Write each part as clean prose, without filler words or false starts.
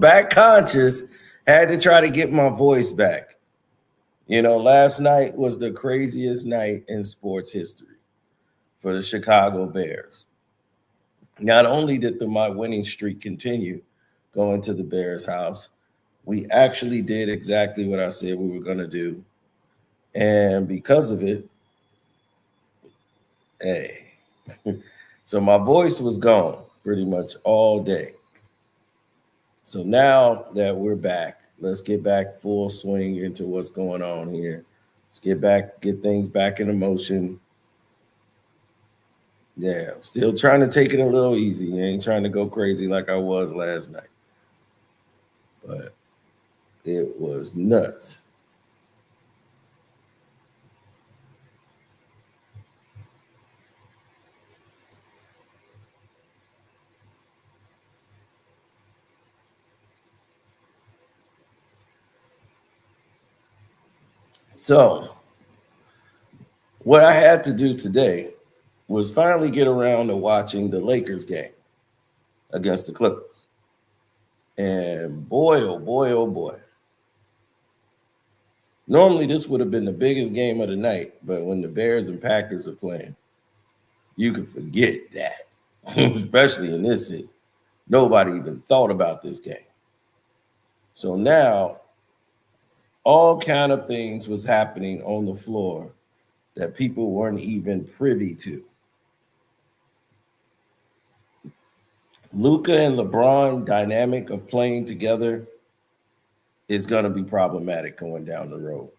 back conscious, had to try to get my voice back. Last night was the craziest night in sports history for the Chicago Bears. Not only did my winning streak continue going to the Bears' house, we actually did exactly what I said we were going to do. And because of it, hey, so my voice was gone pretty much all day. So now that we're back, let's get back full swing into what's going on here. Let's get things back in motion. Yeah, still trying to take it a little easy. I ain't trying to go crazy like I was last night. But it was nuts. So, what I had to do today was finally get around to watching the Lakers game against the Clippers. And boy, oh boy, oh boy. Normally, this would have been the biggest game of the night, but when the Bears and Packers are playing, you can forget that, especially in this city. Nobody even thought about this game. So now, all kind of things was happening on the floor that people weren't even privy to. Luka and LeBron dynamic of playing together is going to be problematic going down the road.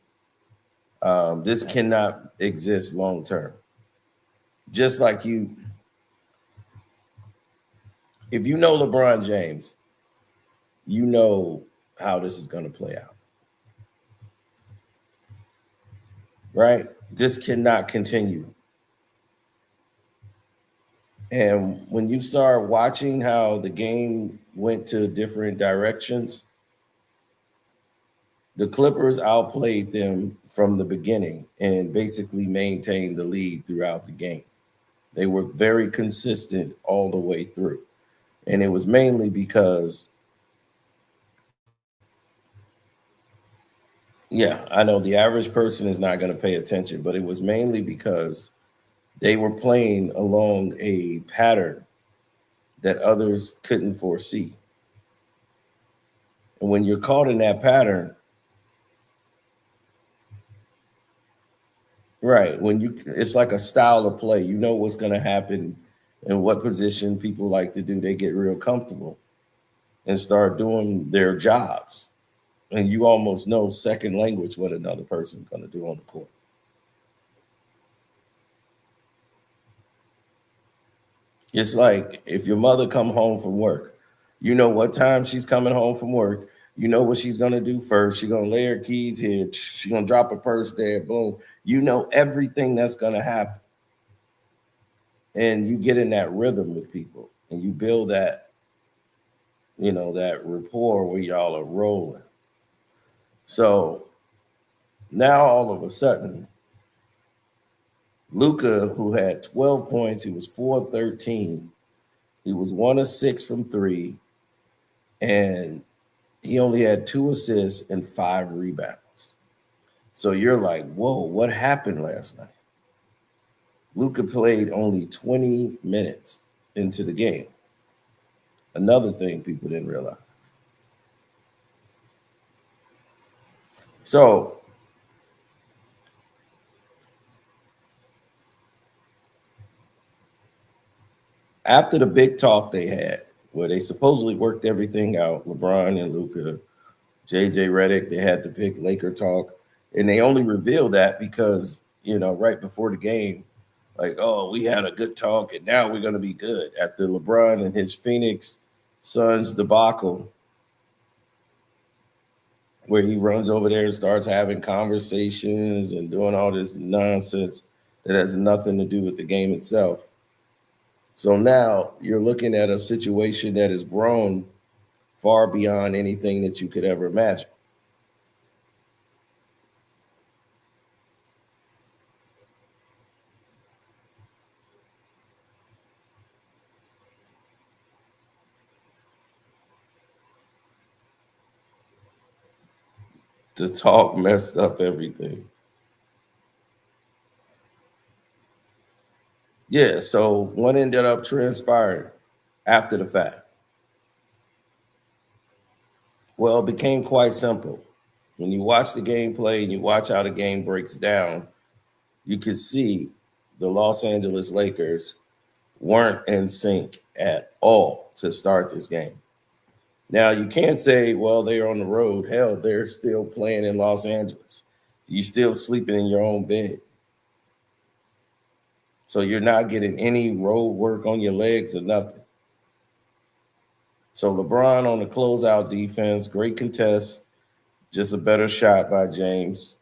This cannot exist long term. Just like if you know LeBron James, you know how this is going to play out. Right? This cannot continue. And when you start watching how the game went to different directions, the Clippers outplayed them from the beginning and basically maintained the lead throughout the game. They were very consistent all the way through. And it was mainly because, yeah, I know the average person is not going to pay attention, but it was mainly because they were playing along a pattern that others couldn't foresee. And when you're caught in that pattern, right, it's like a style of play. You know what's going to happen and what position people like to do. They get real comfortable and start doing their jobs. And you almost know second language what another person's going to do on the court. It's like if your mother come home from work, you know what time she's coming home from work. You know what she's going to do first. She's going to lay her keys here. She's going to drop her purse there. Boom. You know everything that's going to happen. And you get in that rhythm with people and you build that, that rapport where y'all are rolling. So now all of a sudden, Luka, who had 12 points, he was 4-13. He was 1 of 6 from 3. And he only had 2 assists and 5 rebounds. So you're like, whoa, what happened last night? Luka played only 20 minutes into the game. Another thing people didn't realize. So after the big talk they had, where they supposedly worked everything out, LeBron and Luka, JJ Redick, they had the big Laker talk, and they only revealed that because, right before the game, like, oh, we had a good talk, and now we're going to be good. After LeBron and his Phoenix Suns debacle, where he runs over there and starts having conversations and doing all this nonsense that has nothing to do with the game itself. So now you're looking at a situation that has grown far beyond anything that you could ever imagine. The talk messed up everything. Yeah, so what ended up transpiring after the fact? Well, it became quite simple. When you watch the gameplay and you watch how the game breaks down, you could see the Los Angeles Lakers weren't in sync at all to start this game. Now, you can't say, well, they're on the road. Hell, they're still playing in Los Angeles. You still sleeping in your own bed. So you're not getting any road work on your legs or nothing. So LeBron on the closeout defense, great contest, just a better shot by James,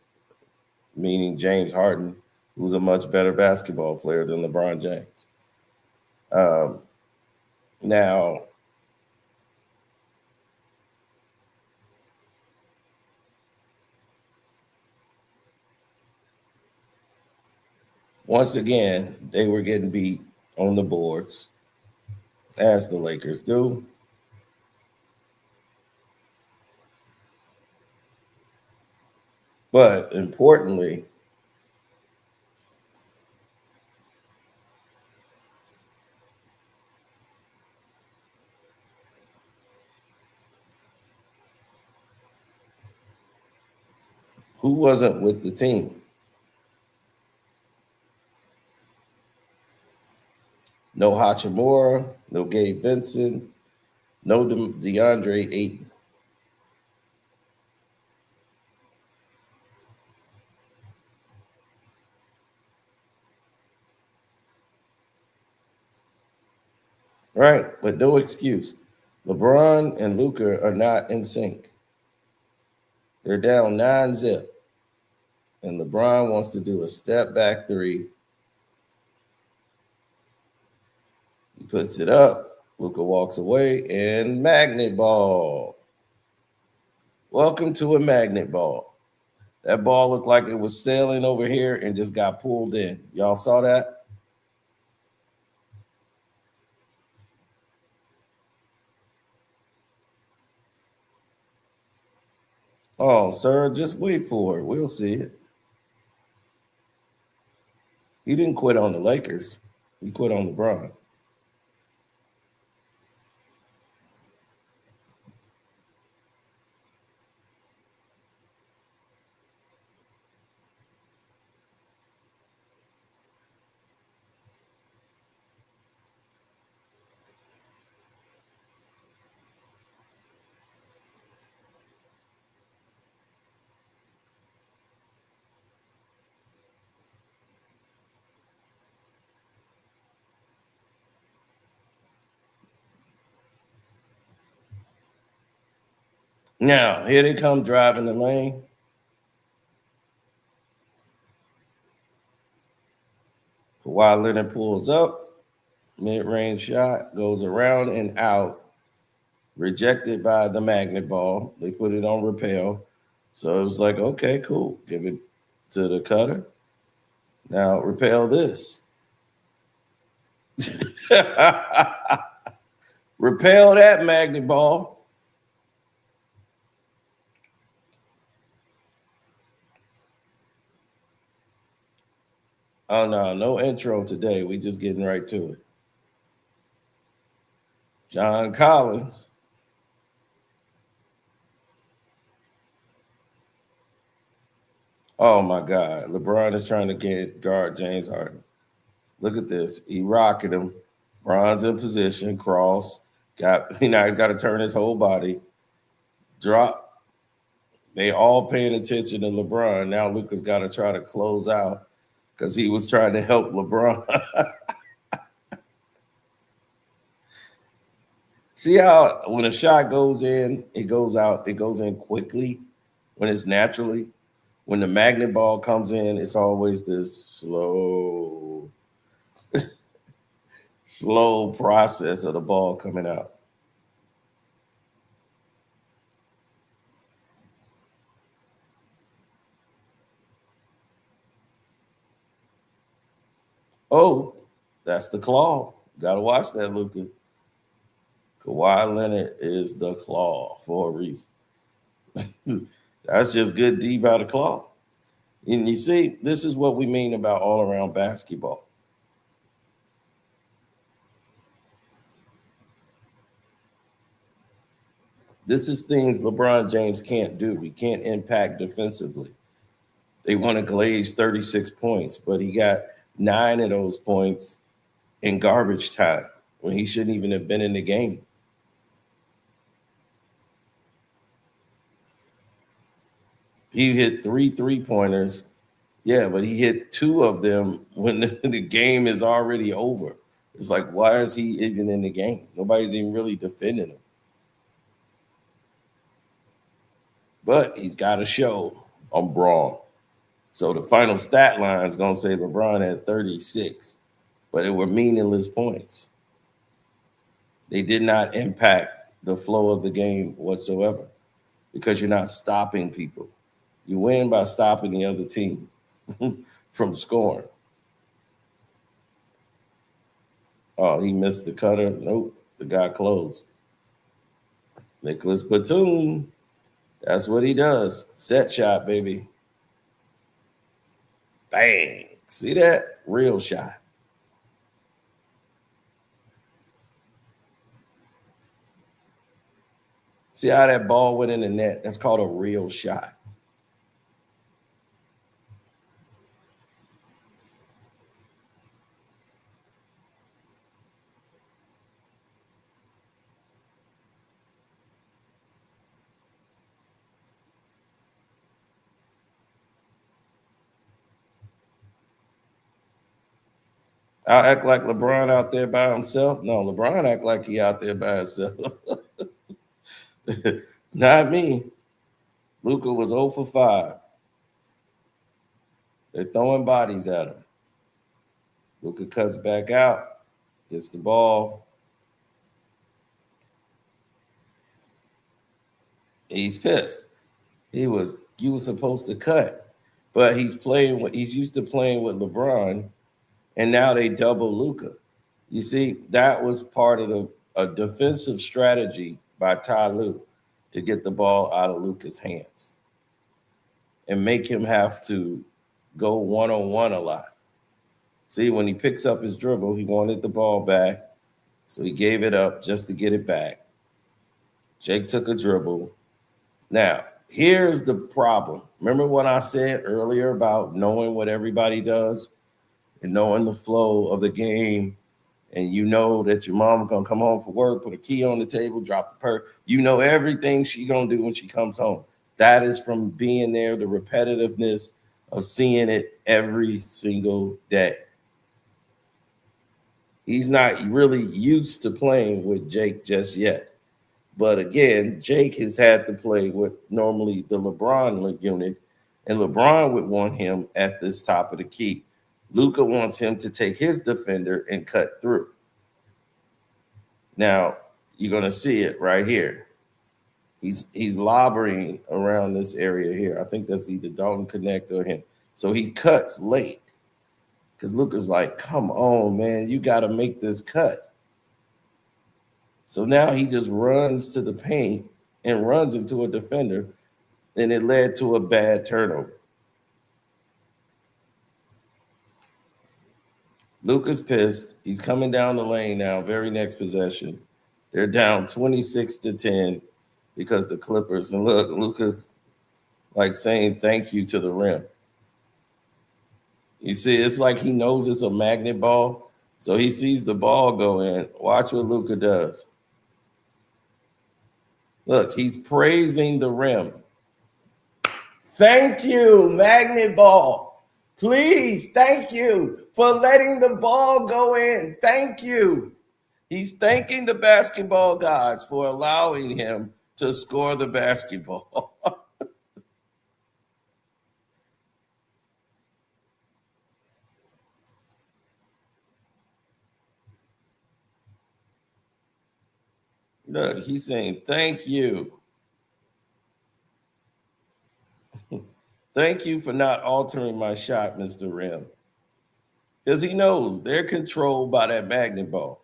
meaning James Harden, who's a much better basketball player than LeBron James. Now, once again, they were getting beat on the boards, as the Lakers do. But importantly, who wasn't with the team? No Hachimura, no Gabe Vincent, no DeAndre Ayton. Right, but no excuse. LeBron and Luka are not in sync. They're down 9-zip. And LeBron wants to do a step back three. He puts it up. Luka walks away and magnet ball. Welcome to a magnet ball. That ball looked like it was sailing over here and just got pulled in. Y'all saw that? Oh, sir, just wait for it. We'll see it. He didn't quit on the Lakers. He quit on LeBron. Now, here they come driving the lane. Kawhi Leonard pulls up. Mid-range shot goes around and out. Rejected by the magnet ball. They put it on repel. So it was like, okay, cool. Give it to the cutter. Now repel this. Repel that magnet ball. Oh no, no intro today. We just getting right to it. John Collins. Oh my God. LeBron is trying to get guard James Harden. Look at this. He rocking him. Bron's in position, cross. Now he's got to turn his whole body. Drop. They all paying attention to LeBron. Now Luka's got to try to close out because he was trying to help LeBron. See how when a shot goes in, it goes out, it goes in quickly when it's naturally. When the magnet ball comes in, it's always this slow process of the ball coming out. Oh, that's the claw. Got to watch that, Luka. Kawhi Leonard is the claw for a reason. That's just good D by the clock. And you see, this is what we mean about all-around basketball. This is things LeBron James can't do. He can't impact defensively. They want to glaze 36 points, but he got 9 of those points in garbage time when he shouldn't even have been in the game. He hit 3 3-pointers. Yeah, but he hit 2 of them when the game is already over. It's like, why is he even in the game? Nobody's even really defending him. But he's got to show I'm Braun. So the final stat line is going to say LeBron had 36, but it were meaningless points. They did not impact the flow of the game whatsoever because you're not stopping people. You win by stopping the other team from scoring. Oh, he missed the cutter. Nope, the guy closed. Nicholas Batum. That's what he does. Set shot, baby. Bang. See that? Real shot. See how that ball went in the net? That's called a real shot. I'll act like LeBron out there by himself. No, LeBron act like he out there by himself. Not me. Luka was 0 for 5. They're throwing bodies at him. Luka cuts back out, gets the ball. He's pissed. You was supposed to cut, but he's used to playing with LeBron, and now they double Luka. You see, that was part of a defensive strategy by Ty Lue to get the ball out of Luka's hands and make him have to go one-on-one a lot. See, when he picks up his dribble, he wanted the ball back, so he gave it up just to get it back. Jake took a dribble. Now, here's the problem. Remember what I said earlier about knowing what everybody does and knowing the flow of the game, and you know that your mom gonna come home from work, put a key on the table, drop the purse. You know everything she gonna do when she comes home. That is from being there, the repetitiveness of seeing it every single day. He's not really used to playing with Jake just yet. But again, Jake has had to play with normally the LeBron unit, and LeBron would want him at this top of the key. Luka wants him to take his defender and cut through. Now, you're going to see it right here. He's lobbering around this area here. I think that's either Dalton Connect or him. So he cuts late because Luka's like, come on, man, you got to make this cut. So now he just runs to the paint and runs into a defender, and it led to a bad turnover. Luka's pissed. He's coming down the lane now, very next possession. They're down 26-10 because the Clippers, and look, Luka's like saying thank you to the rim. You see, it's like he knows it's a magnet ball, so he sees the ball go in. Watch what Luka does. Look, he's praising the rim. Thank you, magnet ball. Please, thank you for letting the ball go in. Thank you. He's thanking the basketball gods for allowing him to score the basketball. Look, he's saying, thank you. Thank you for not altering my shot, Mr. Rim. Because he knows they're controlled by that magnet ball.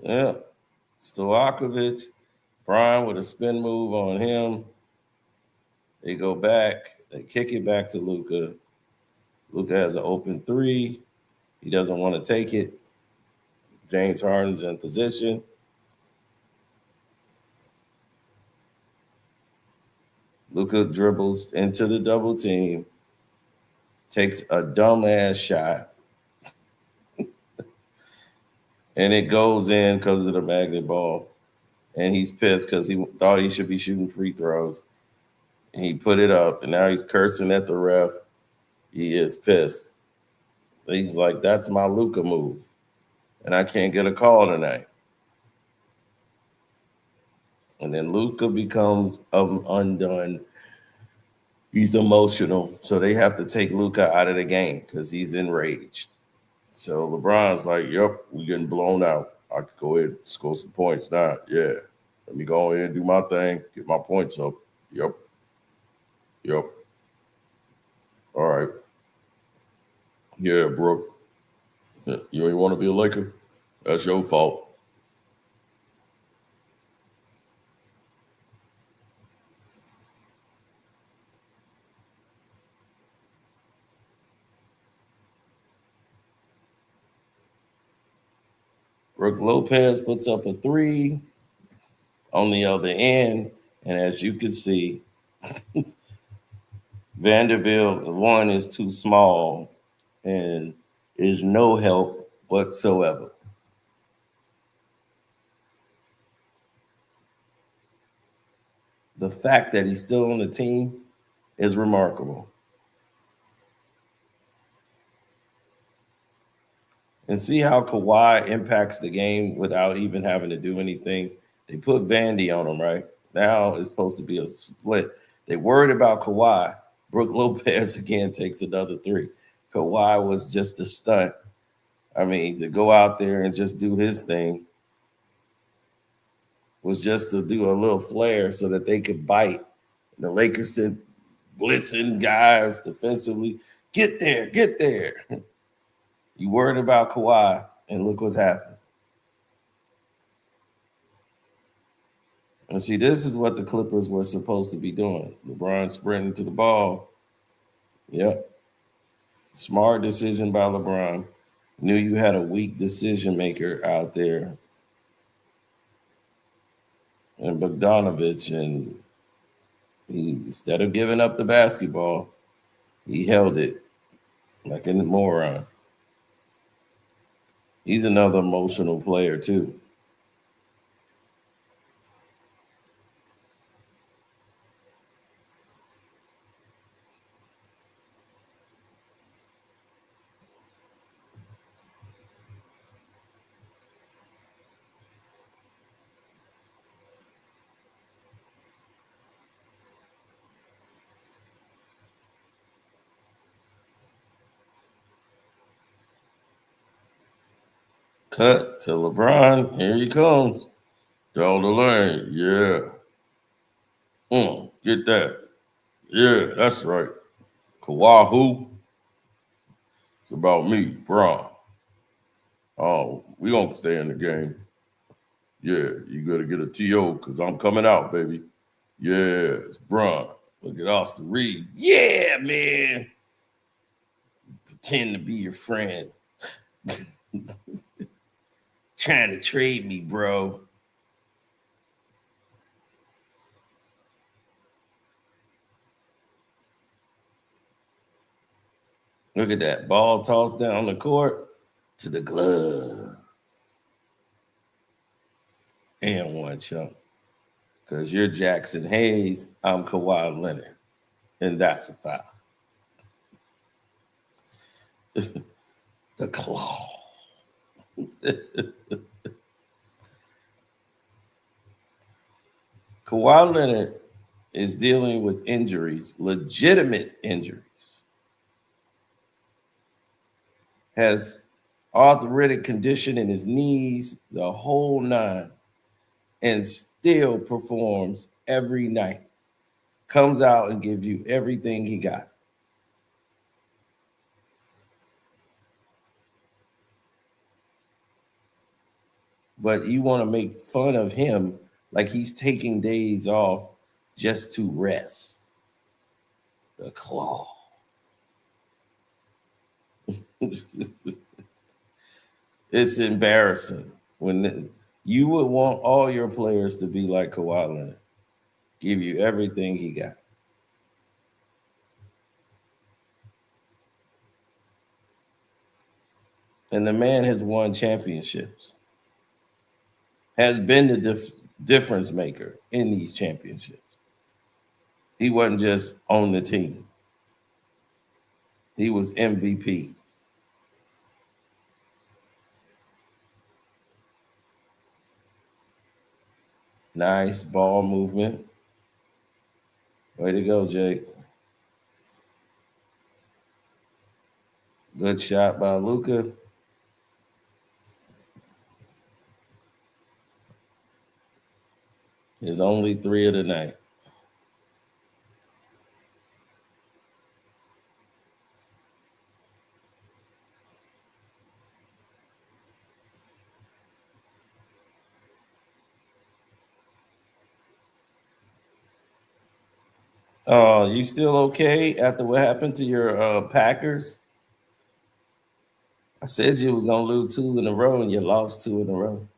Yeah. Stojakovic, Brian with a spin move on him. They go back. They kick it back to Luka. Luka has an open three. He doesn't want to take it. James Harden's in position. Luka dribbles into the double team, takes a dumbass shot, and it goes in because of the magnet ball. And he's pissed because he thought he should be shooting free throws. And he put it up, and now he's cursing at the ref. He is pissed. He's like, that's my Luka move, and I can't get a call tonight. And then Luka becomes undone. He's emotional, so they have to take Luka out of the game because he's enraged. So LeBron's like, yep, we're getting blown out. I could go ahead and score some points now. Yeah, let me go ahead and do my thing, get my points up. Yep. All right. Yeah, Brooke, you ain't want to be a Laker? That's your fault. Brooke Lopez puts up a three on the other end. And as you can see, Vanderbilt, one, is too small and is no help whatsoever. The fact that he's still on the team is remarkable. And see how Kawhi impacts the game without even having to do anything. They put Vandy on him, right? Now it's supposed to be a split. They worried about Kawhi. Brooke Lopez again takes another three. Kawhi was just a stunt. I mean, to go out there and just do his thing was just to do a little flare so that they could bite. And the Lakers sent blitzing guys defensively. Get there, get there. You worried about Kawhi, and look what's happened. And see, this is what the Clippers were supposed to be doing. LeBron sprinting to the ball. Yep. Smart decision by LeBron. Knew you had a weak decision maker out there. And Bogdanovich, and he, instead of giving up the basketball, he held it like a moron. He's another emotional player, too. Cut to LeBron. Here he comes. Down the lane. Yeah. Get that. Yeah, that's right. Kawhi who? It's about me, Bron. Oh, we gonna stay in the game. Yeah, you gotta get a TO because I'm coming out, baby. Yeah, it's Bron. Look at Austin Reed. Yeah, man. Pretend to be your friend. Trying to trade me, bro. Look at that. Ball tossed down the court to the glove. And one chunk. Because you're Jackson Hayes, I'm Kawhi Leonard. And that's a foul. The claw. Kawhi Leonard is dealing with injuries, legitimate injuries. Has arthritic condition in his knees, the whole nine, and still performs every night. Comes out and gives you everything he got. but you want to make fun of him like he's taking days off just to rest. The claw. It's embarrassing when you would want all your players to be like Kawhi Leonard, give you everything he got. And the man has won championships, has been the difference maker in these championships. He wasn't just on the team, he was MVP. Nice ball movement. Way to go, Jake. Good shot by Luka. His only three of the night. Oh, you still okay after what happened to your Packers? I said you was gonna lose two in a row, and you lost two in a row.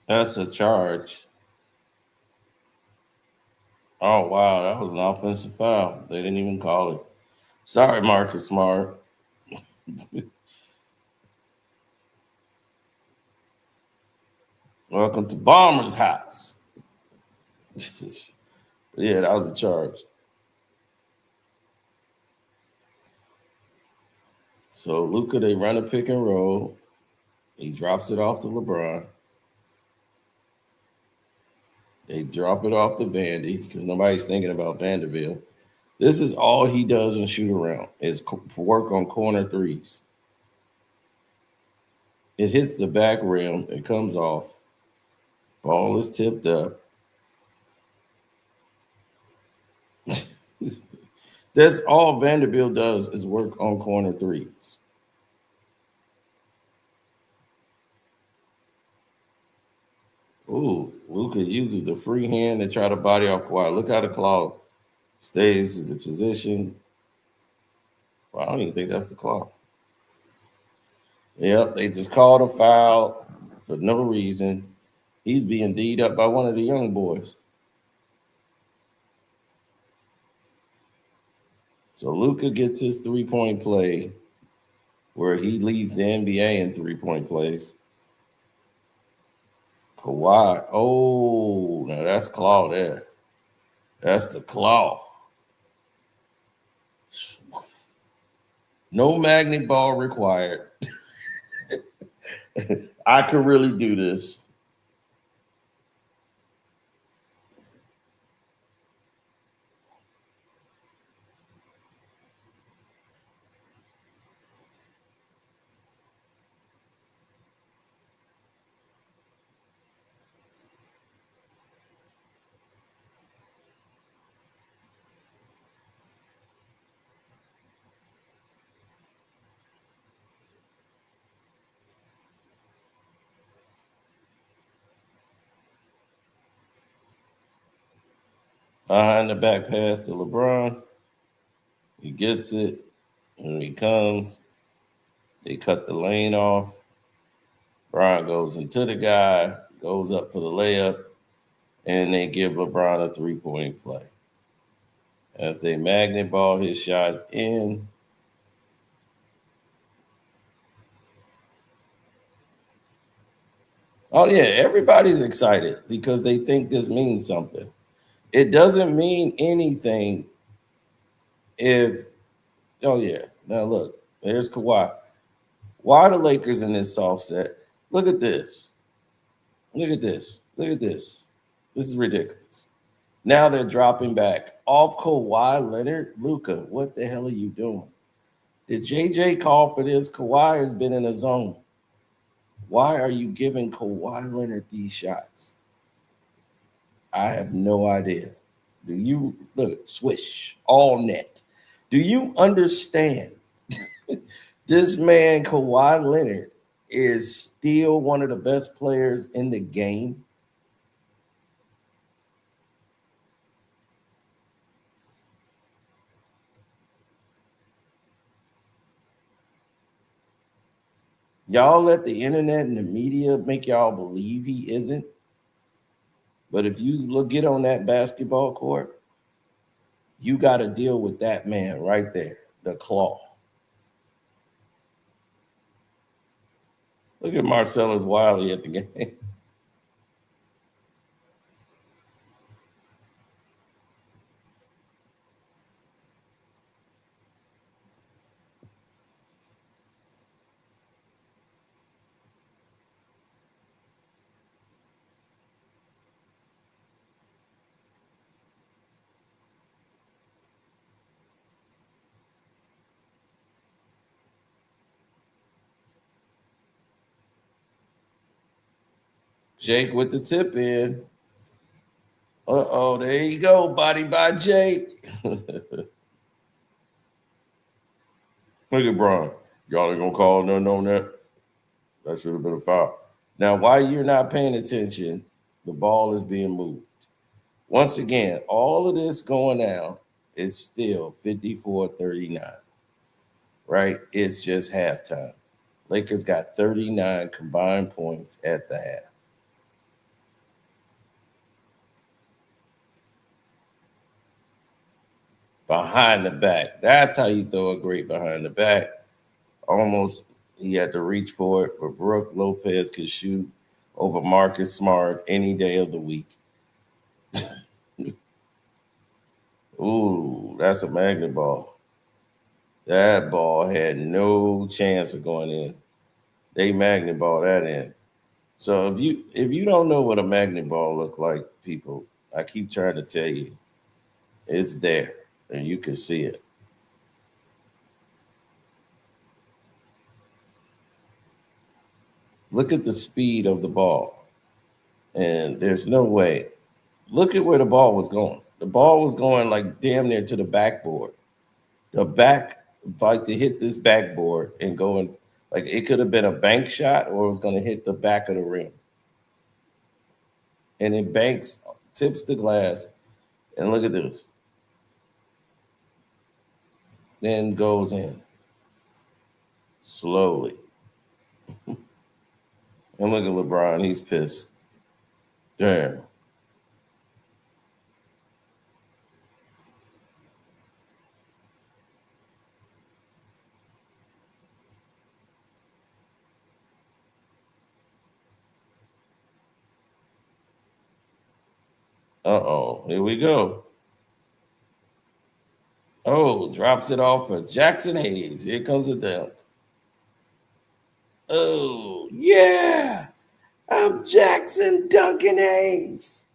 That's a charge. Oh wow, that was an offensive foul. They didn't even call it. Sorry, Marcus Smart. Welcome to Bomber's house. Yeah, that was a charge. So Luka, they run a pick and roll. He drops it off to LeBron. They drop it off to Vandy because nobody's thinking about Vanderbilt. This is all he does in shoot around is work on corner threes. It hits the back rim. It comes off. Ball is tipped up. That's all Vanderbilt does is work on corner threes. Ooh, Luka uses the free hand to try to body off Kawhi. Look how the claw stays in the position. Well, I don't even think that's the claw. Yep, they just called a foul for no reason. He's being D'd up by one of the young boys. So Luka gets his 3-point play where he leads the NBA in 3-point plays. Kawhi, oh, now that's claw there. That's the claw. No magnet ball required. I could really do this. Behind the back pass to LeBron. He gets it. When he comes, they cut the lane off. Brian goes into the guy, goes up for the layup, and they give LeBron a 3-point play. As they magnet ball his shot in. Oh, yeah, everybody's excited because they think this means something. It doesn't mean anything if, oh yeah, now look, there's Kawhi. Why are the Lakers in this soft set? Look at this. Look at this. Look at this. This is ridiculous. Now they're dropping back off Kawhi Leonard. Luka, what the hell are you doing? Did JJ call for this? Kawhi has been in a zone. Why are you giving Kawhi Leonard these shots? I have no idea. Do you look swish all net? Do you understand? This man, Kawhi Leonard, is still one of the best players in the game. Y'all let the internet and the media make y'all believe he isn't. But if you get on that basketball court, you got to deal with that man right there, the claw. Look at Marcellus Wiley at the game. Jake with the tip in. Uh-oh, there you go, body by Jake. Look at Bron. Y'all ain't gonna call nothing on that. That should have been a foul. Now, while you're not paying attention, the ball is being moved. Once again, all of this going out, it's still 54-39, right? It's just halftime. Lakers got 39 combined points at the half. Behind the back. That's how you throw a great behind the back. Almost he had to reach for it, but Brooke Lopez could shoot over Marcus Smart any day of the week. Ooh, that's a magnet ball. That ball had no chance of going in. They magnet ball that in. So if you don't know what a magnet ball look like, people, I keep trying to tell you, it's there and you can see it. Look at the speed of the ball. And there's no way. Look at where the ball was going. The ball was going like damn near to the backboard. The back, like to hit this backboard and going, like it could have been a bank shot or it was going to hit the back of the rim. And it banks, tips the glass, and look at this. Then goes in slowly. And look at LeBron, he's pissed. Damn. Uh-oh, here we go. Oh, drops it off for Jackson Hayes. Here comes a dunk. Oh, yeah. I'm Jackson Duncan Hayes.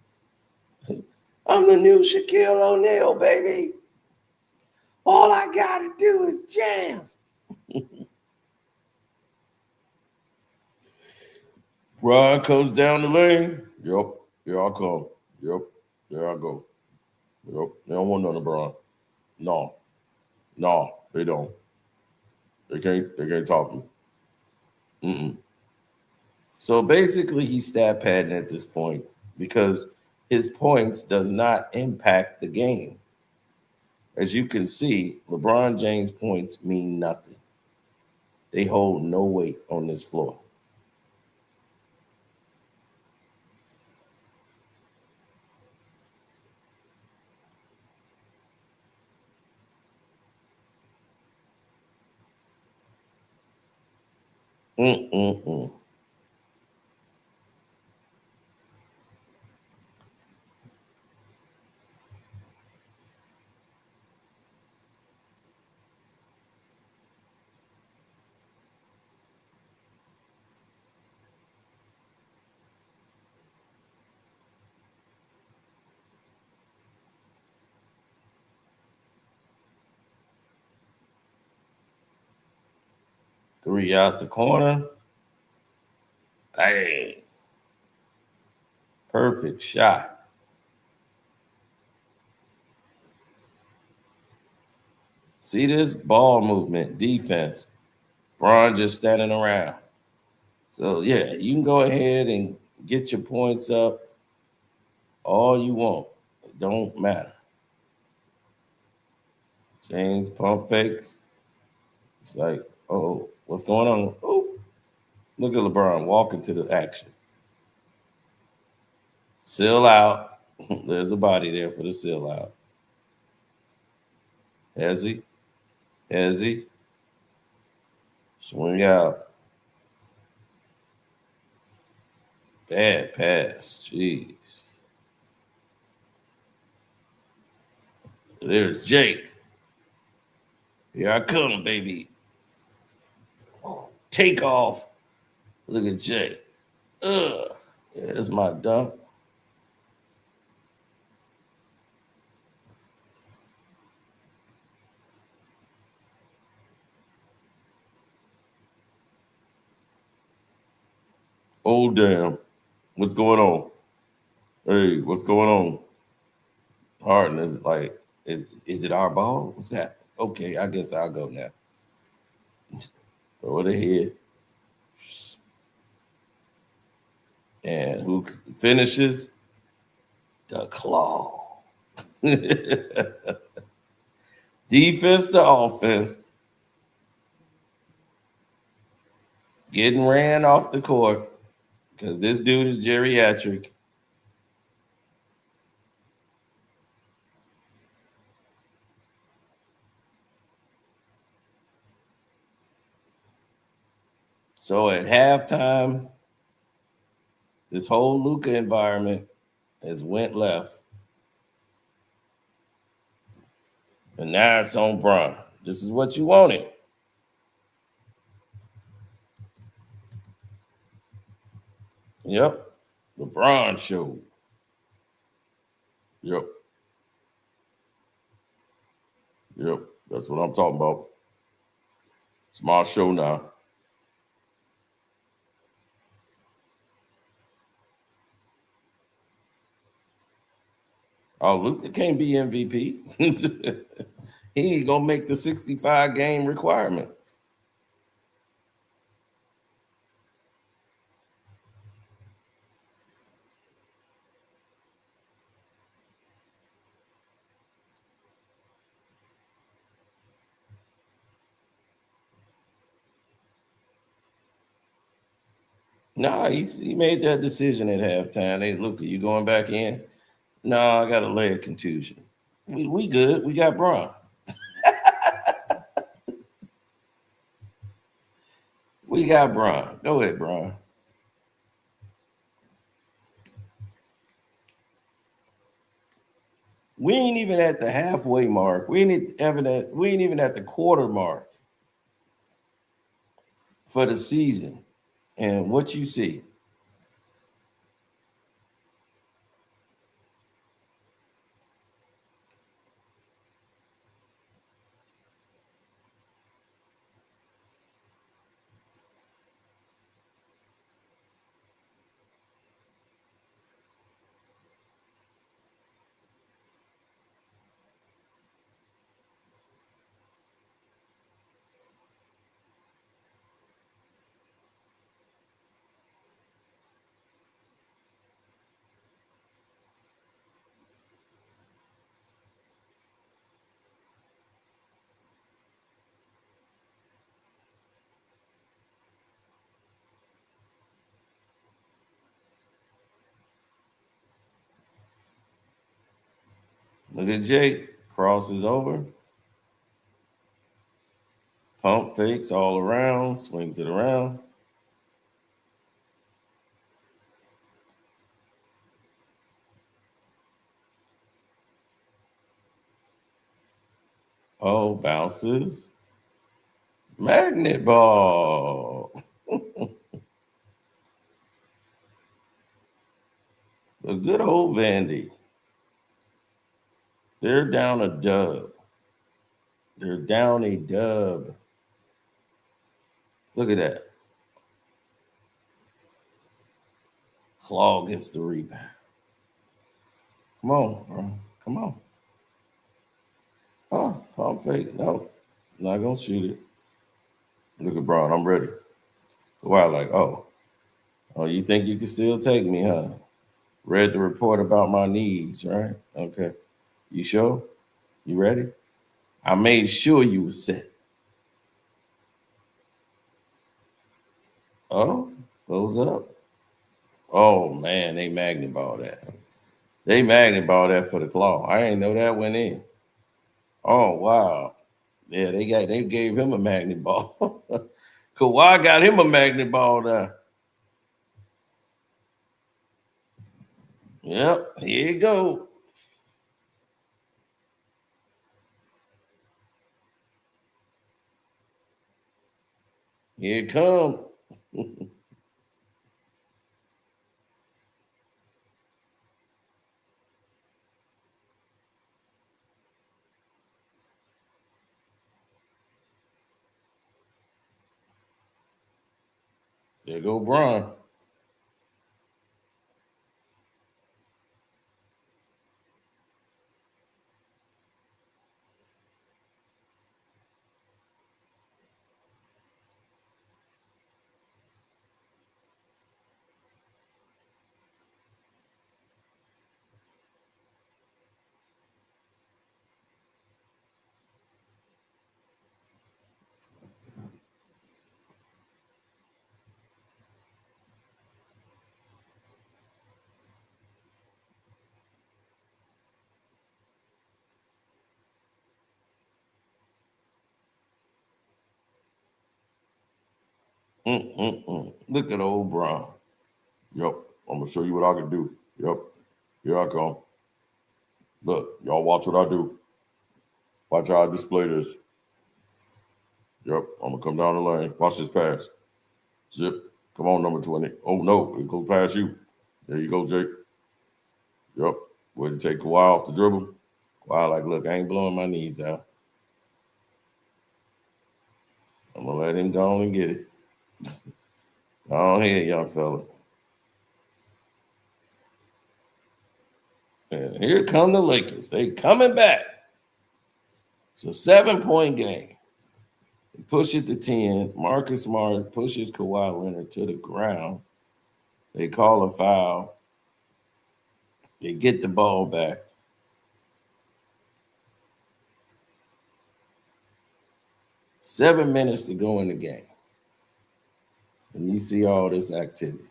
I'm the new Shaquille O'Neal, baby. All I got to do is jam. Brian comes down the lane. Yep, here I come. Yep, there I go. Yep, they don't want none of Brian. No, they don't. They can't talk me. Mm-mm. So basically, he's stat padding at this point because his points does not impact the game. As you can see, LeBron James' points mean nothing. They hold no weight on this floor. Mm-mm-mm. Three out the corner. Bang. Perfect shot. See this ball movement, defense. Bron just standing around. So, yeah, you can go ahead and get your points up all you want. It don't matter. James pump fakes. It's like, oh, what's going on? Oh, look at LeBron walking to the action. Seal out. There's a body there for the seal out. Has he? Has he? Swing out. Bad pass. Jeez. There's Jake. Here I come, baby. Take off. Look at Jake. There's my dunk. Oh, damn. What's going on? Hey, what's going on? Harden is like, is it our ball? What's that? Okay, I guess I'll go now. Throw it ahead. And who finishes? The claw. Defense to offense. Getting ran off the court because this dude is geriatric. So at halftime, this whole Luka environment has went left. And now it's on Bron. This is what you wanted. Yep. LeBron show. Yep. Yep. That's what I'm talking about. It's my show now. Oh, Luka can't be MVP. He ain't gonna make the 65 game requirement. Nah, he made that decision at halftime. Hey, look, are you going back in? No, I got a leg contusion. We good. We got Bron. We got Bron. Go ahead, Bron. We ain't even at the halfway mark. We ain't even at the quarter mark for the season. And what you see? Look at Jake. Crosses over. Pump fakes all around. Swings it around. Oh, bounces. Magnet ball. A good old Vandy. They're down a dub. They're down a dub. Look at that. Claw gets the rebound. Come on, bro. Come on. Oh, pump fake. No, not gonna shoot it. Look at Braun. I'm ready. Wow, like, oh, you think you can still take me, huh? Read the report about my needs, right? Okay. You sure? You ready? I made sure you were set. Oh, goes up. Oh man, they magnet ball that. They magnet ball that for the claw. I ain't know that went in. Oh wow. Yeah, they gave him a magnet ball. Kawhi got him a magnet ball now. Yep, here you go. Here it come. There go Bron. Look at old Bron. Yep, I'm gonna show you what I can do. Yep, here I come. Look, y'all watch what I do. Watch how I display this. Yep, I'm gonna come down the lane. Watch this pass. Zip. Come on, number 20. Oh no, it goes past you. There you go, Jake. Yep. Way to take Kawhi off the dribble. Kawhi, like, look, I ain't blowing my knees out. I'm gonna let him go on and get it. Go on ahead, young fella. And here come the Lakers. They coming back. It's a 7-point game. They push it to 10. Marcus Smart pushes Kawhi Leonard to the ground. They call a foul. They get the ball back. 7 minutes to go in the game. And you see all this activity.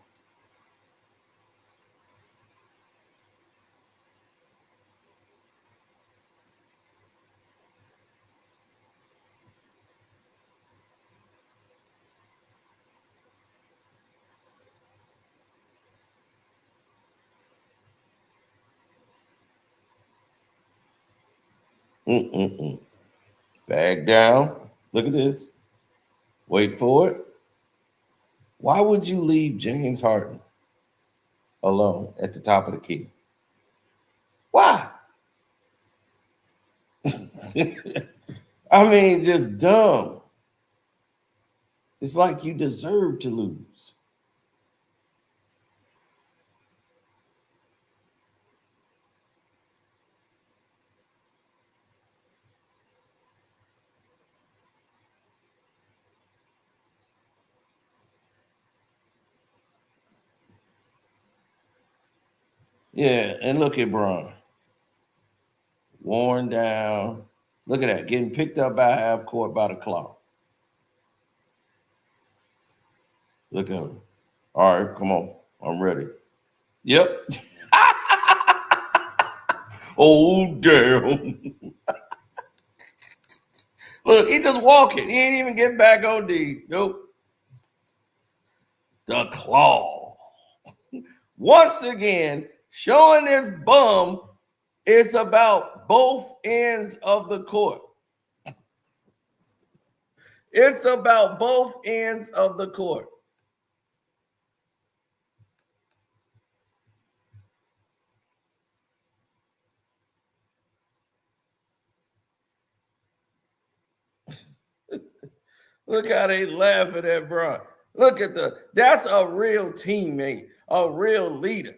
Bag down. Look at this. Wait for it. Why would you leave James Harden alone at the top of the key? Why? I mean, just dumb. It's like you deserve to lose. Yeah, and look at Braun. Worn down. Look at that. Getting picked up by half court by the claw. Look at him. All right, come on. I'm ready. Yep. Oh, damn. Look, he just walking. He ain't even getting back on D. Nope. The claw. Once again, showing this bum it's about both ends of the court. It's about both ends of the court. Look how they laughing at Bron. Look at that's a real teammate, a real leader.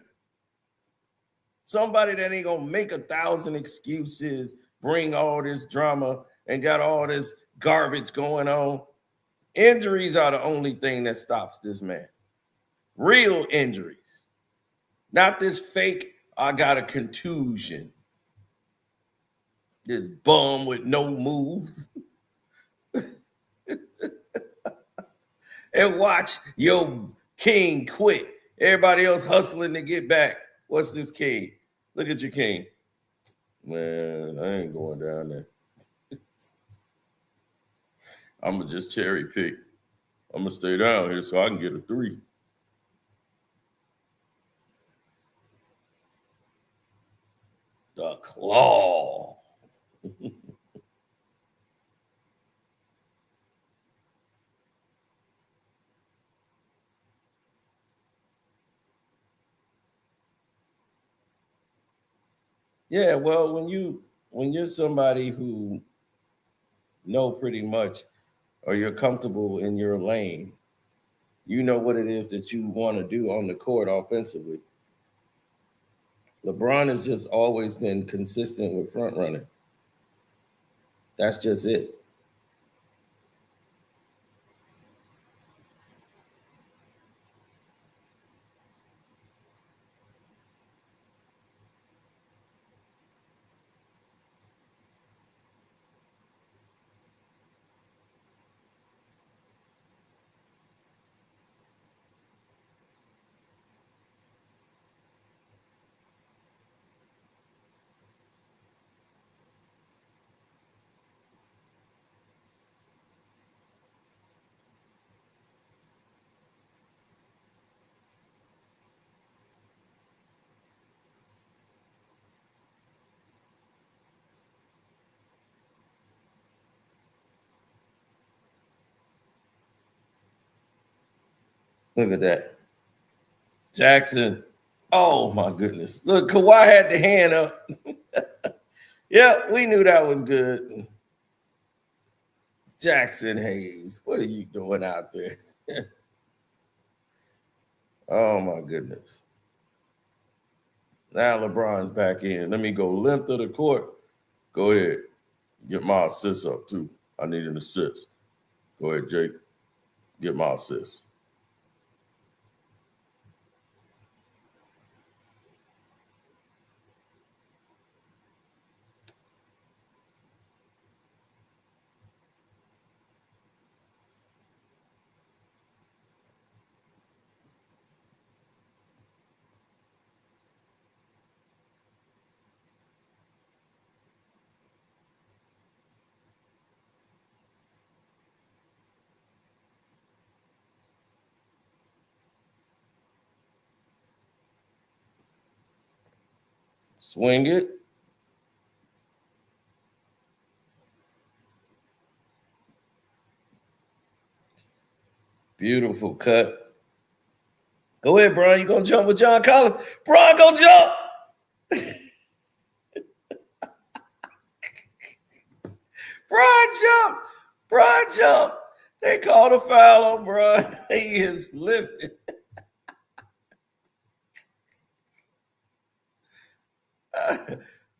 Somebody that ain't gonna make 1,000 excuses, bring all this drama, and got all this garbage going on. Injuries are the only thing that stops this man. Real injuries. Not this fake, I got a contusion. This bum with no moves. And watch your king quit. Everybody else hustling to get back. What's this king? Look at your king. Man, I ain't going down there. I'm going to just cherry pick. I'm going to stay down here so I can get a 3. The claw. Yeah, well, when you're somebody who know pretty much or you're comfortable in your lane, you know what it is that you want to do on the court offensively. LeBron has just always been consistent with front running. That's just it. Look at that. Jackson. Oh my goodness. Look, Kawhi had the hand up. Yeah, we knew that was good. Jackson Hayes, what are you doing out there? Oh my goodness. Now LeBron's back in. Let me go length of the court. Go ahead. Get my assist up too. I need an assist. Go ahead, Jake. Get my assist. Swing it. Beautiful cut. Go ahead, Brian. You gonna jump with John Collins? Brian, go jump. Brian, jump. Brian, jump. They called a foul on Brian. He is lifted.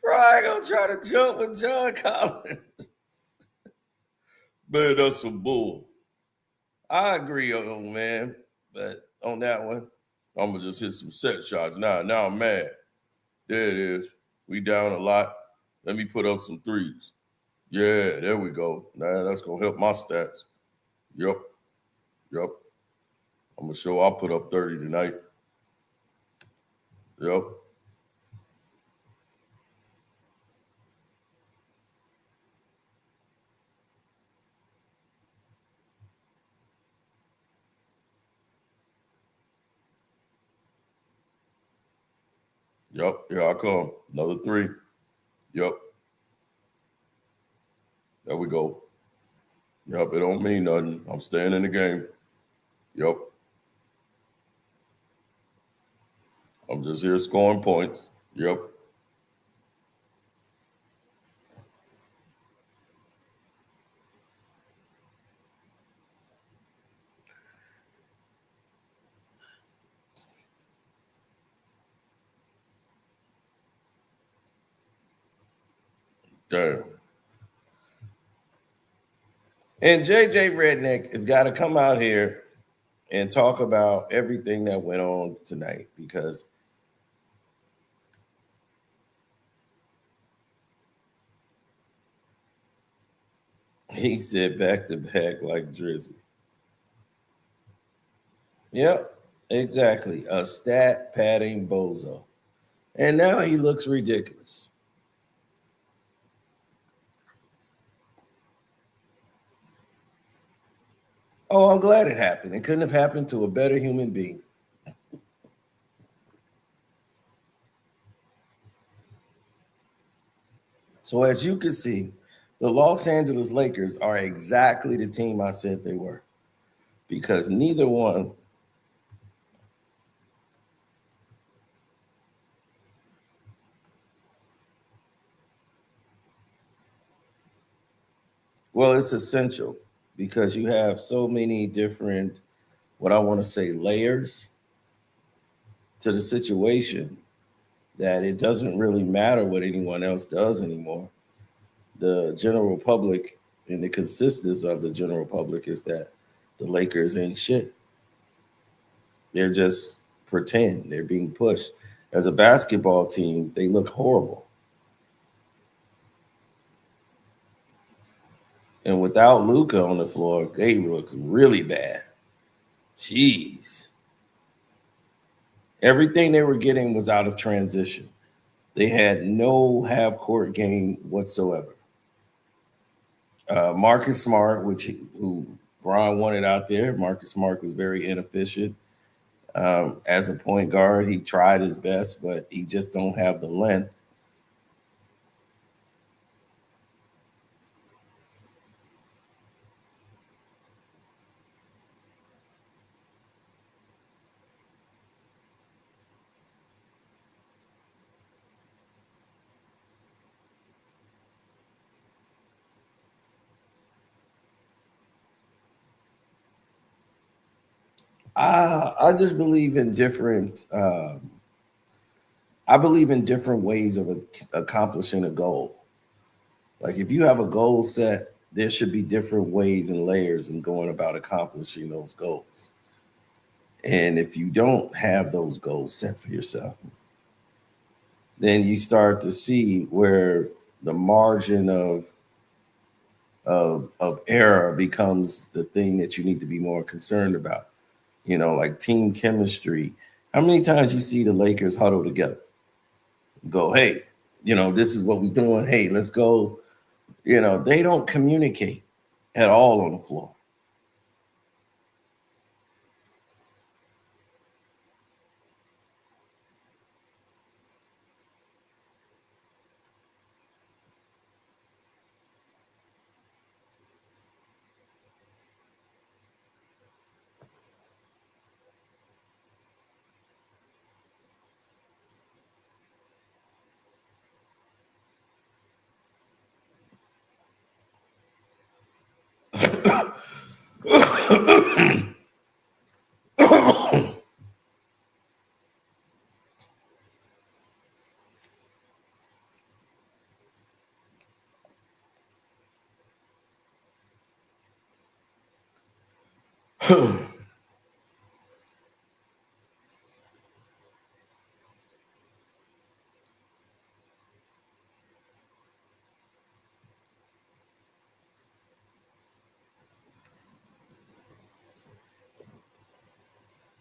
Brian gonna try to jump with John Collins. Man, that's some bull. I agree on man, but on that one, I'm gonna just hit some set shots now. Now I'm mad. There it is. We down a lot. Let me put up some threes. Yeah, there we go. Nah, that's gonna help my stats. Yep. Yep. I'm gonna show I'll put up 30 tonight. Yep. Yep. Here I come. Another 3. Yep. There we go. Yep. It don't mean nothing. I'm staying in the game. Yep. I'm just here scoring points. Yep. Damn. And JJ Redneck has got to come out here and talk about everything that went on tonight because he said back to back like Drizzy. Yep, exactly. A stat padding bozo. And now he looks ridiculous. Oh, I'm glad it happened. It couldn't have happened to a better human being. So, as you can see, the Los Angeles Lakers are exactly the team I said they were because neither one, well, it's essential because you have so many different, what I want to say, layers to the situation that it doesn't really matter what anyone else does anymore. The general public and the consensus of the general public is that the Lakers ain't shit. They're just pretend. They're being pushed. As a basketball team, they look horrible. And without Luka on the floor, they look really bad. Jeez. Everything they were getting was out of transition. They had no half court game whatsoever. Marcus Smart, who Brian wanted out there, Marcus Smart was very inefficient. As a point guard, he tried his best, but he just don't have the length. I just believe in different. I believe in different ways of accomplishing a goal. Like if you have a goal set, there should be different ways and layers in going about accomplishing those goals. And if you don't have those goals set for yourself, then you start to see where the margin of error becomes the thing that you need to be more concerned about. You know, like team chemistry. How many times you see the Lakers huddle together? Go, hey, this is what we're doing. Hey, let's go. They don't communicate at all on the floor.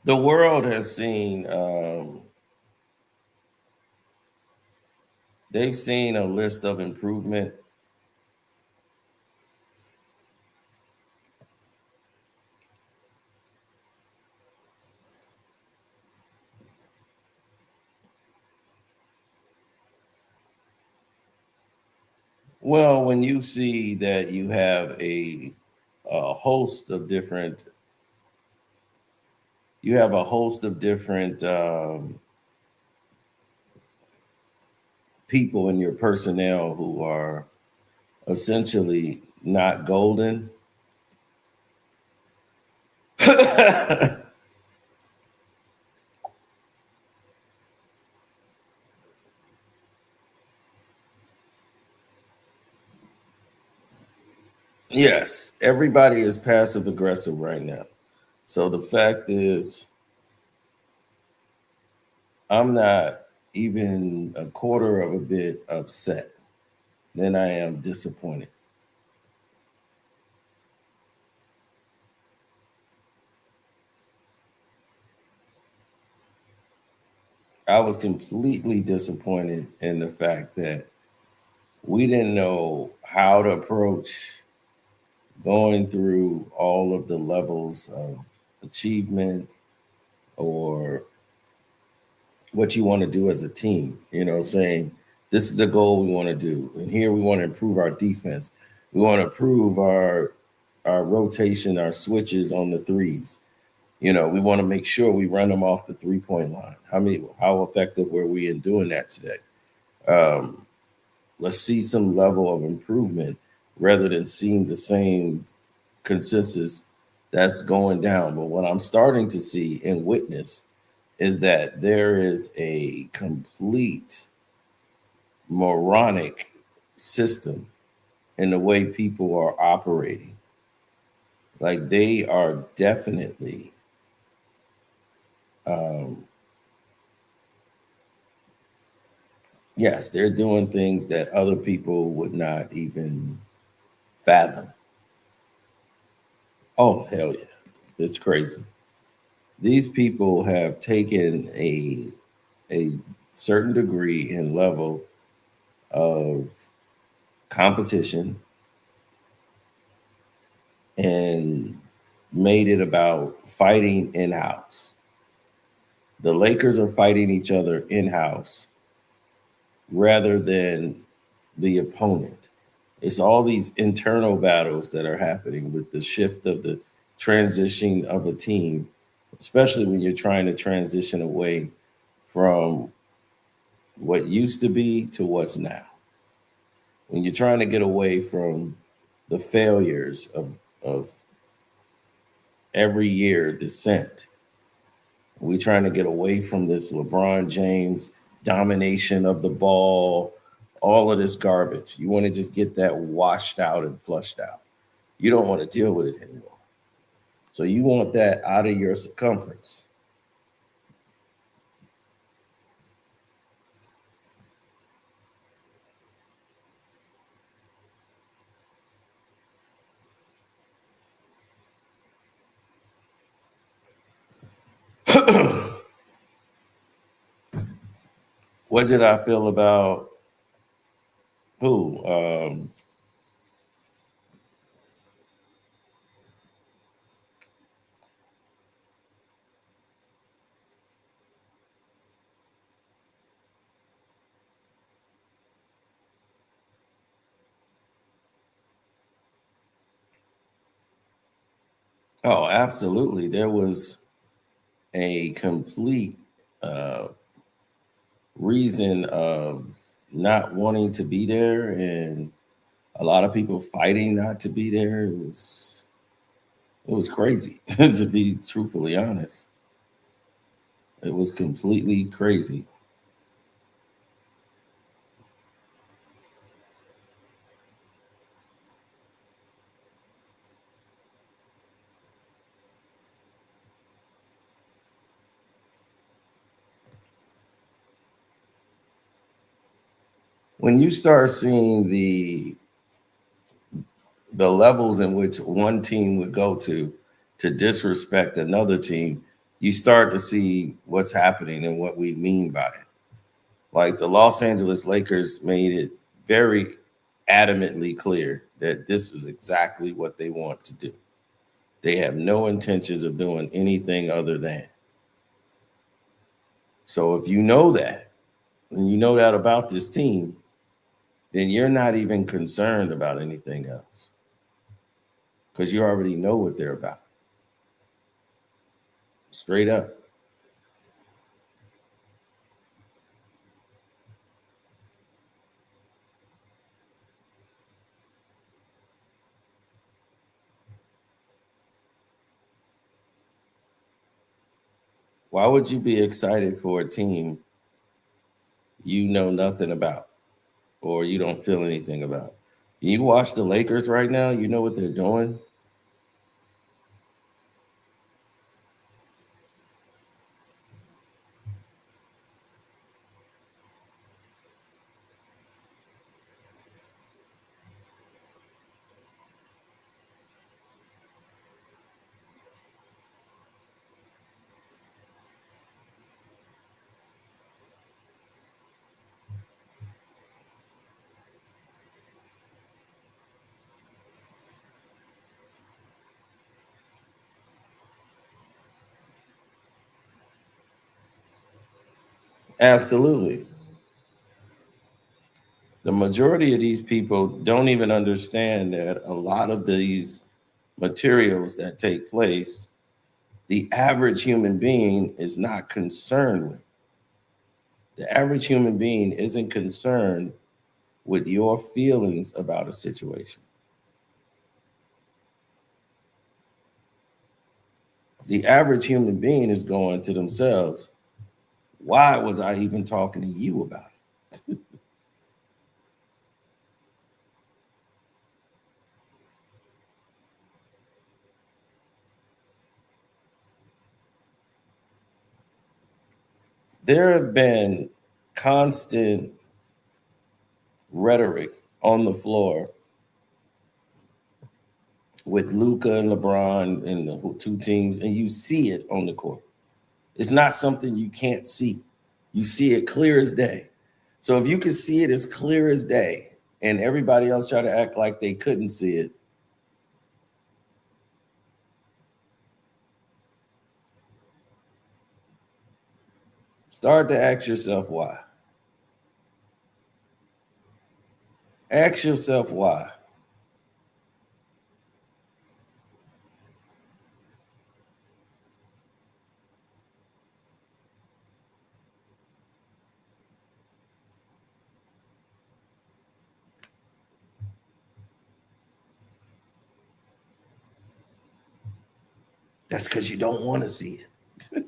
The world has seen, they've seen a list of improvement. Well, when you see that you have a host of different, you have a host of different people in your personnel who are essentially not golden. Yes, everybody is passive aggressive right now. So the fact is, I'm not even a quarter of a bit upset. Then I am disappointed. I was completely disappointed in the fact that we didn't know how to approach going through all of the levels of achievement or what you want to do as a team. Saying this is the goal we want to do, and here we want to improve our defense. We want to improve our rotation, our switches on the threes. We want to make sure we run them off the 3-point line. How effective were we in doing that today? Um, let's see some level of improvement rather than seeing the same consensus that's going down. But what I'm starting to see and witness is that there is a complete moronic system in the way people are operating. Like they are definitely, um, yes, they're doing things that other people would not even fathom. Oh, hell yeah. It's crazy. These people have taken a certain degree and level of competition and made it about fighting in house. The Lakers are fighting each other in house rather than the opponent. It's all these internal battles that are happening with the shift of the transition of a team, especially when you're trying to transition away from what used to be to what's now. When you're trying to get away from the failures of every year descent, we're trying to get away from this LeBron James domination of the ball, all of this garbage. You want to just get that washed out and flushed out. You don't want to deal with it anymore. So you want that out of your circumference. What did I feel about who? Oh, absolutely. There was a complete uh, reason of not wanting to be there and a lot of people fighting not to be there. It was crazy to be truthfully honest. It was completely crazy. When you start seeing the levels in which one team would go to disrespect another team, you start to see what's happening and what we mean by it. Like the Los Angeles Lakers made it very adamantly clear that this is exactly what they want to do. They have no intentions of doing anything other than. So if you know that, and you know that about this team, then you're not even concerned about anything else because you already know what they're about. Straight up. Why would you be excited for a team you know nothing about or you don't feel anything about? You watch the Lakers right now, you know what they're doing? Absolutely. The majority of these people don't even understand that a lot of these materials that take place, the average human being is not concerned with. The average human being isn't concerned with your feelings about a situation. The average human being is going to themselves, why was I even talking to you about it? There have been constant rhetoric on the floor with Luka and LeBron and the two teams, and you see it on the court. It's not something you can't see. You see it clear as day. So if you can see it as clear as day, and everybody else try to act like they couldn't see it, start to ask yourself why. Ask yourself why. That's because you don't want to see it.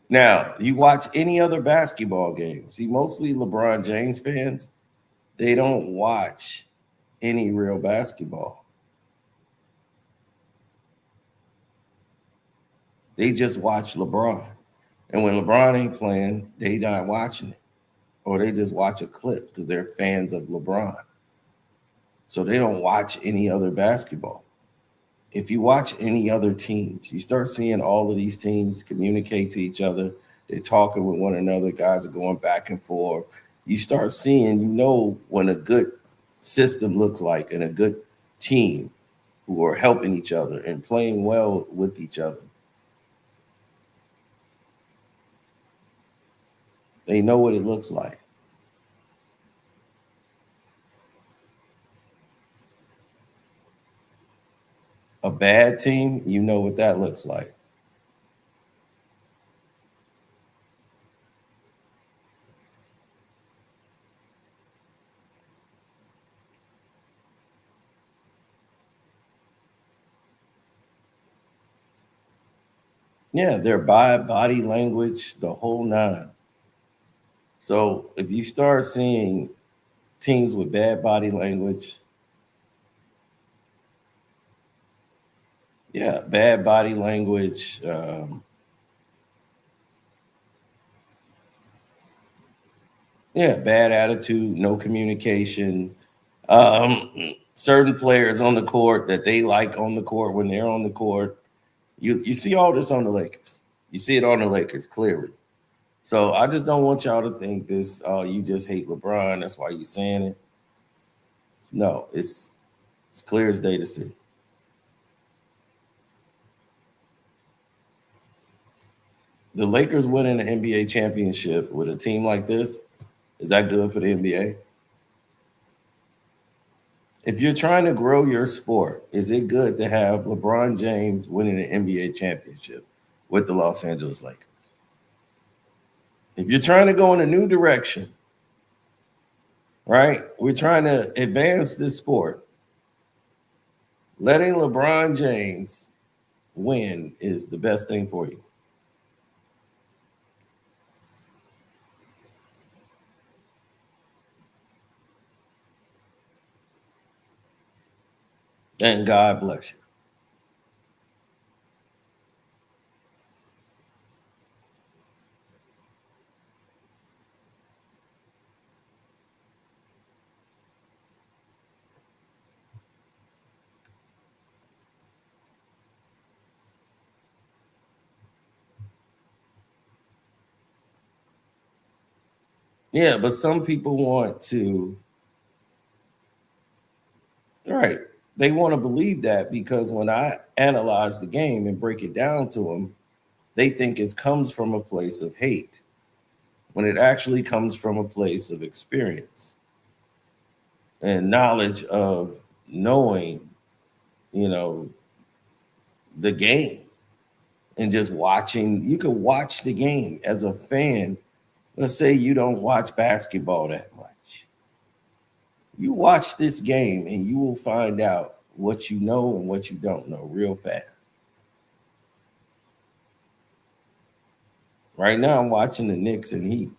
Now, you watch any other basketball game. See, mostly LeBron James fans, they don't watch any real basketball. They just watch LeBron. And when LeBron ain't playing, they not watching it. Or they just watch a clip because they're fans of LeBron. So they don't watch any other basketball. If you watch any other teams, you start seeing all of these teams communicate to each other. They're talking with one another. Guys are going back and forth. You start seeing, you know, when a good system looks like and a good team who are helping each other and playing well with each other. They know what it looks like. A bad team, you know what that looks like. Yeah, their body language, the whole nine. So if you start seeing teams with bad body language, yeah, bad body language, yeah, bad attitude, no communication, certain players on the court that they like on the court when they're on the court. You see all this on the Lakers. You see it on the Lakers clearly. So I just don't want y'all to think this. Oh, you just hate LeBron. That's why you saying it. No, it's clear as day to see. The Lakers winning the NBA championship with a team like this, is that good for the NBA? If you're trying to grow your sport, is it good to have LeBron James winning an NBA championship with the Los Angeles Lakers? If you're trying to go in a new direction, right? We're trying to advance this sport. Letting LeBron James win is the best thing for you. And God bless you. Yeah, but some people want to, right? They want to believe that because when I analyze the game and break it down to them, they think it comes from a place of hate when it actually comes from a place of experience and knowledge of knowing, you know, the game and just watching. You could watch the game as a fan. Let's say you don't watch basketball that much. You watch this game and you will find out what you know and what you don't know real fast. Right now, I'm watching the Knicks and Heat.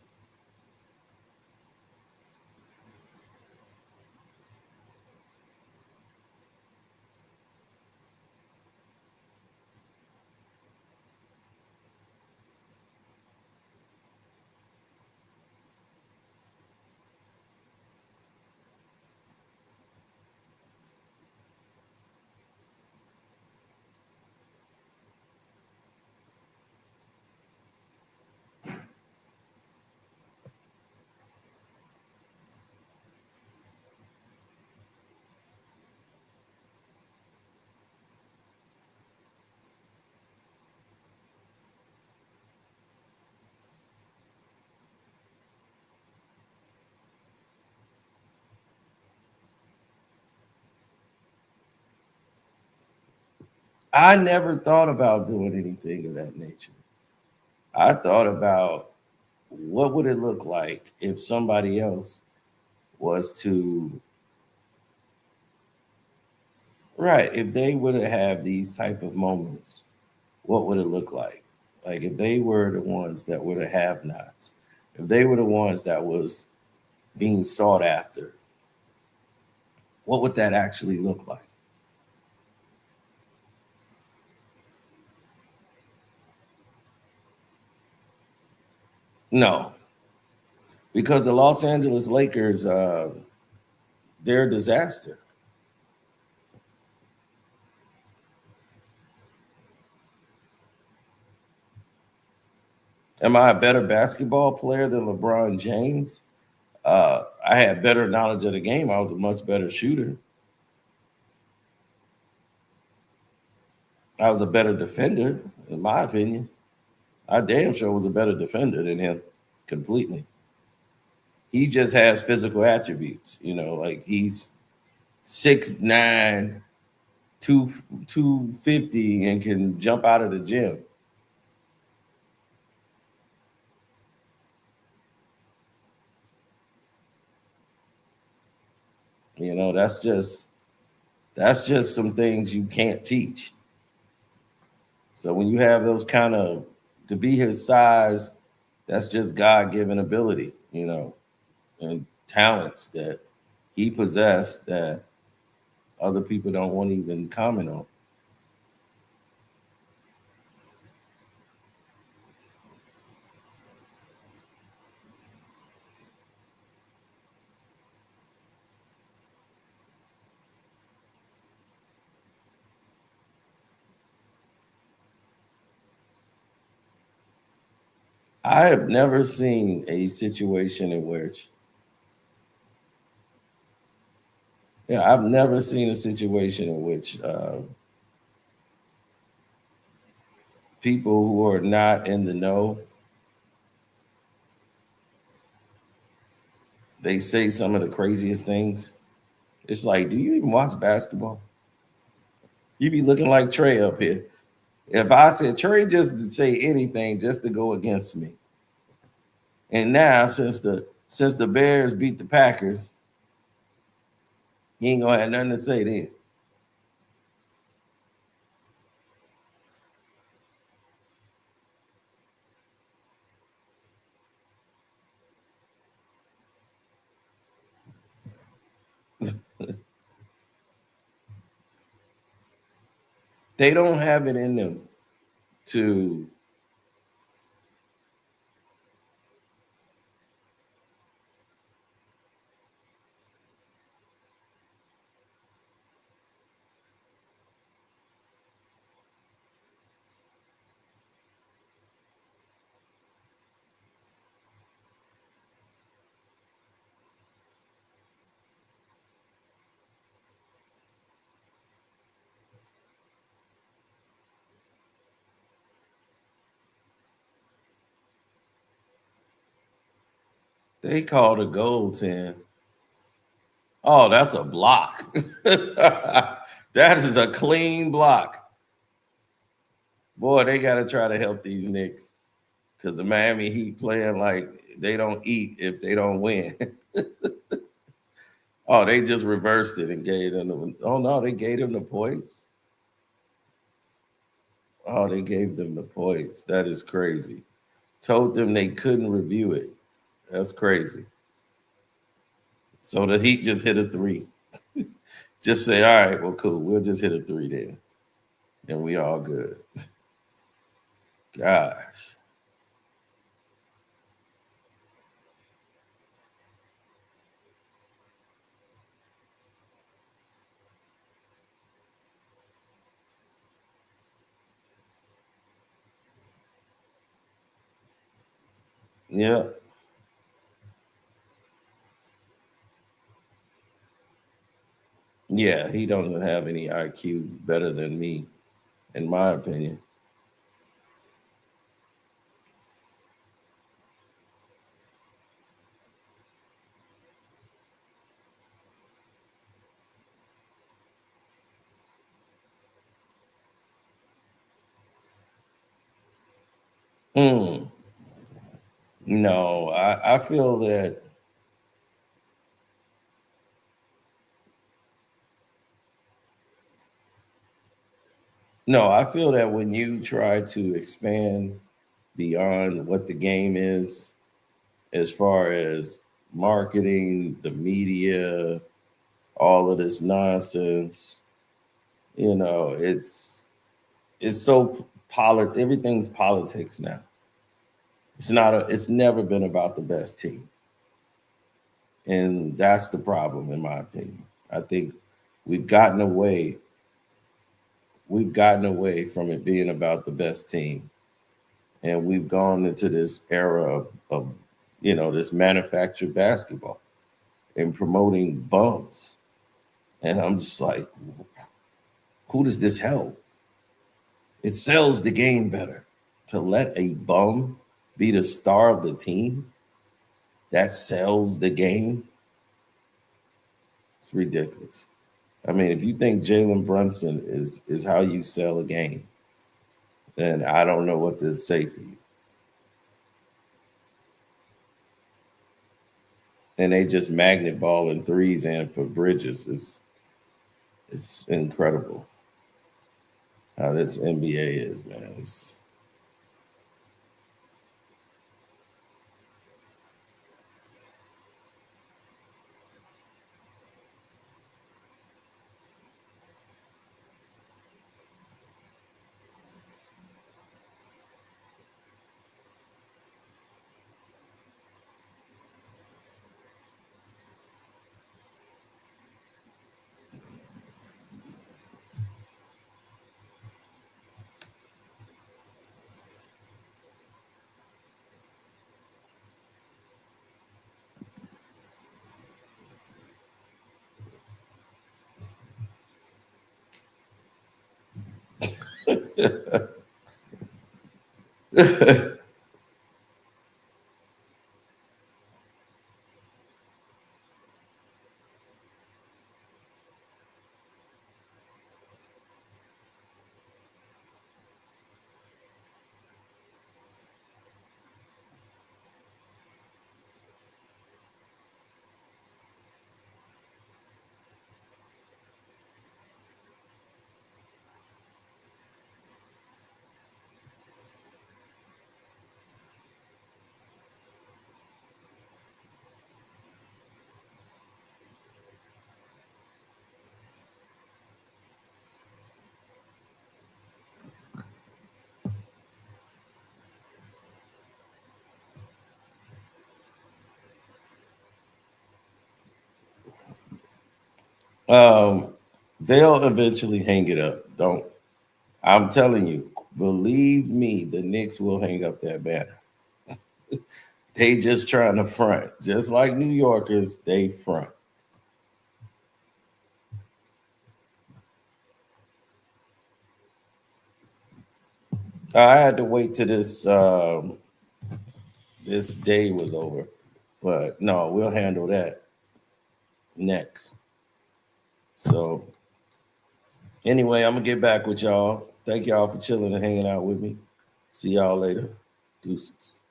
I never thought about doing anything of that nature. I thought about what would it look like if somebody else was to, right, if they would have these type of moments, what would it look like? Like if they were the ones that were the have-nots, if they were the ones that was being sought after, what would that actually look like? No, because the Los Angeles Lakers, they're a disaster. Am I a better basketball player than LeBron James? I had better knowledge of the game. I was a much better shooter. I was a better defender, in my opinion. I damn sure was a better defender than him completely. He just has physical attributes, like he's 6'9", 250 and can jump out of the gym. That's just some things you can't teach. So when you have those kind of to be his size, that's just God given ability, and talents that he possessed that other people don't want to even comment on. I have never seen a situation in which, yeah, I've never seen a situation in which people who are not in the know, they say some of the craziest things. It's like, do you even watch basketball? You be looking like Trey up here. If I said Trey just to say anything just to go against me, and now since the Bears beat the Packers, he ain't gonna have nothing to say then. They don't have it in them to. They called a goal 10. Oh, that's a block. That is a clean block. Boy, they got to try to help these Knicks because the Miami Heat playing like they don't eat if they don't win. Oh, they just reversed it and gave them the. Oh no, they gave them the points. Oh, they gave them the points. That is crazy. Told them they couldn't review it. That's crazy. So the Heat just hit a three. Just say, all right, well, cool. We'll just hit a three then. And we all good. Gosh. Yeah. Yeah, he doesn't have any IQ better than me, in my opinion. Mm. No, I feel that no, I feel that when you try to expand beyond what the game is, as far as marketing, the media, all of this nonsense, it's so everything's politics now. It's never been about the best team. And that's the problem, in my opinion. I think we've gotten away, we've gotten away from it being about the best team. And we've gone into this era of this manufactured basketball and promoting bums. And I'm just like, who does this help? It sells the game better to let a bum be the star of the team. That sells the game. It's ridiculous. I mean, if you think Jalen Brunson is how you sell a game, then I don't know what to say for you. And they just magnet ball in threes and for Bridges. It's incredible how this NBA is, man. They'll eventually hang it up. Don't. I'm telling you, believe me, the Knicks will hang up that banner. They just trying to front, just like New Yorkers. They front. I had to wait till this day was over, but no, we'll handle that next. So anyway, I'm gonna get back with y'all. Thank y'all for chilling and hanging out with me. See y'all later. Deuces.